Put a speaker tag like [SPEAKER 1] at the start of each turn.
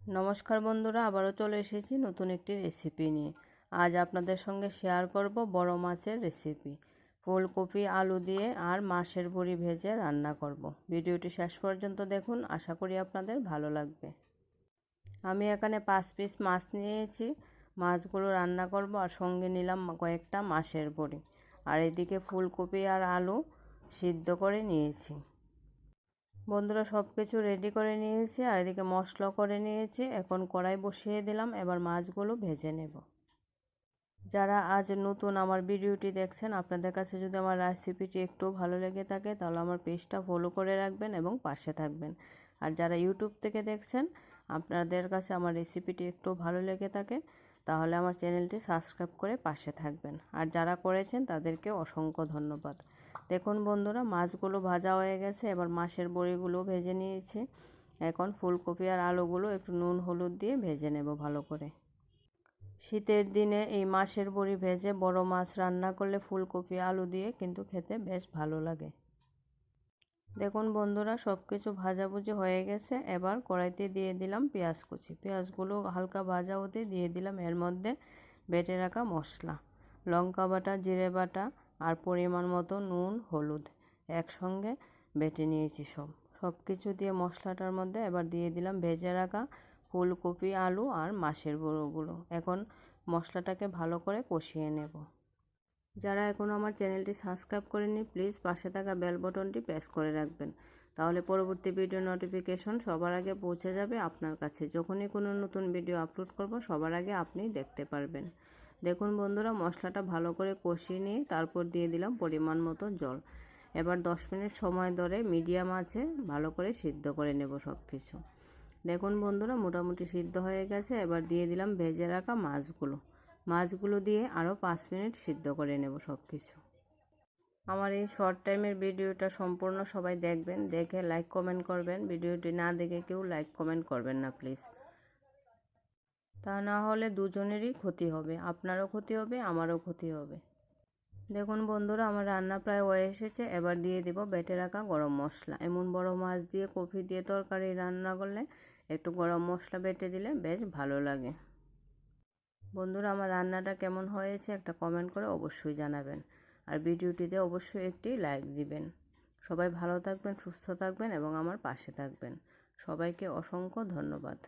[SPEAKER 1] নমস্কার বন্ধুরা, আবারও চলে এসেছি নতুন একটি রেসিপি নিয়ে। আজ আপনাদের সঙ্গে শেয়ার করব বড় মাছের রেসিপি। ফুলকপি আলু দিয়ে আর মাছের বড়ি ভেজে রান্না করব। ভিডিওটি শেষ পর্যন্ত দেখুন, আশা করি আপনাদের ভালো লাগবে। আমি এখানে 5 পিস মাছ নিয়েছি। মাছগুলো রান্না করব আর সঙ্গে নিলাম কয়েকটা মাছের বড়ি। আর এদিকে ফুলকপি আর আলু সিদ্ধ করে নিয়েছি। বন্ধুরা, সব কিছু রেডি করে নিয়েছি আর এদিকে মশলা করে নিয়েছি। এখন কড়াই বসিয়ে দিলাম, এবার মাছগুলো ভেজে নেব। যারা আজ নতুন আমার ভিডিওটি দেখছেন, আপনাদের কাছে যদি আমার রেসিপিটি একটু ভালো লেগে থাকে তাহলে আমার পেজটা ফলো করে রাখবেন এবং পাশে থাকবেন। আর যারা ইউটিউব থেকে দেখছেন, আপনাদের কাছে আমার রেসিপিটি একটু ভালো লেগে থাকে তাহলে আমার চ্যানেলটি সাবস্ক্রাইব করে পাশে থাকবেন। আর যারা করেছেন তাদেরকে অসংখ্য ধন্যবাদ। দেখুন বন্ধুরা, মাছগুলো ভাজা হয়ে গেছে, এবার মাছের বড়িগুলো ভেজে নিয়েছি। এখন ফুলকপি আর আলুগুলো একটু নুন হলুদ দিয়ে ভেজে নেব ভালো করে। শীতের দিনে এই মাছের বড়ি ভেজে বড় মাছ রান্না করলে ফুলকপি আলু দিয়ে কিন্তু খেতে বেশ ভালো লাগে। দেখুন বন্ধুরা, সব কিছু ভাজাভুজি হয়ে গেছে। এবার কড়াইতে দিয়ে দিলাম পেঁয়াজ কুচি। পেঁয়াজগুলো হালকা ভাজা হতে দিয়ে দিলাম এর মধ্যে বেটে রাখা মশলা, লঙ্কা বাটা, জিরে বাটা আর পরিমাণ মতো নুন হলুদ একসঙ্গে বেটে নিয়েছি। সব কিছু দিয়ে মশলাটার মধ্যে এবার দিয়ে দিলাম ভেজে রাখা ফুলকপি আলু আর মাছের বড়িগুলো। এখন মশলাটাকে ভালো করে কষিয়ে নেব। যারা এখনও আমার চ্যানেলটি সাবস্ক্রাইব করেনি, প্লিজ পাশে থাকা বেল বাটনটি প্রেস করে রাখবেন, তাহলে পরবর্তী ভিডিও নোটিফিকেশন সবার আগে পৌঁছে যাবে আপনার কাছে। যখনই কোনো নতুন ভিডিও আপলোড করব সবার আগে আপনি দেখতে পারবেন। দেখুন বন্ধুরা, মশলাটা ভালো করে কষিয়ে নিয়ে তারপর দিয়ে দিলাম পরিমাণ মতো জল। এবার 10 মিনিট সময় ধরে মিডিয়াম আঁচে ভালো করে সিদ্ধ করে নেব সব কিছু। দেখুন বন্ধুরা, মোটামুটি সিদ্ধ হয়ে গেছে। এবার দিয়ে দিলাম ভেজে রাখা মাছগুলো দিয়ে আরও 5 মিনিট সিদ্ধ করে নেব সব কিছু। আমার এই শর্ট টাইমের ভিডিওটা সম্পূর্ণ সবাই দেখবেন, দেখে লাইক কমেন্ট করবেন। ভিডিওটি না দেখে কেউ লাইক কমেন্ট করবেন না প্লিজ, তা না হলে দুজনেরই ক্ষতি হবে, আপনারও ক্ষতি হবে, আমারও ক্ষতি হবে। দেখুন বন্ধুরা, আমার রান্না প্রায় হয়ে এসেছে। এবার দিয়ে দেব বেটে রাখা গরম মশলা। এমন বড় মাছ দিয়ে কপি দিয়ে তরকারি রান্না করলে একটু গরম মশলা বেটে দিলে বেশ ভালো লাগে। বন্ধুরা, আমার রান্নাটা কেমন হয়েছে একটা কমেন্ট করে অবশ্যই জানাবেন। আর ভিডিওটিতে অবশ্যই একটি লাইক দিবেন। সবাই ভালো থাকবেন, সুস্থ থাকবেন এবং আমার পাশে থাকবেন। সবাইকে অসংখ্য ধন্যবাদ।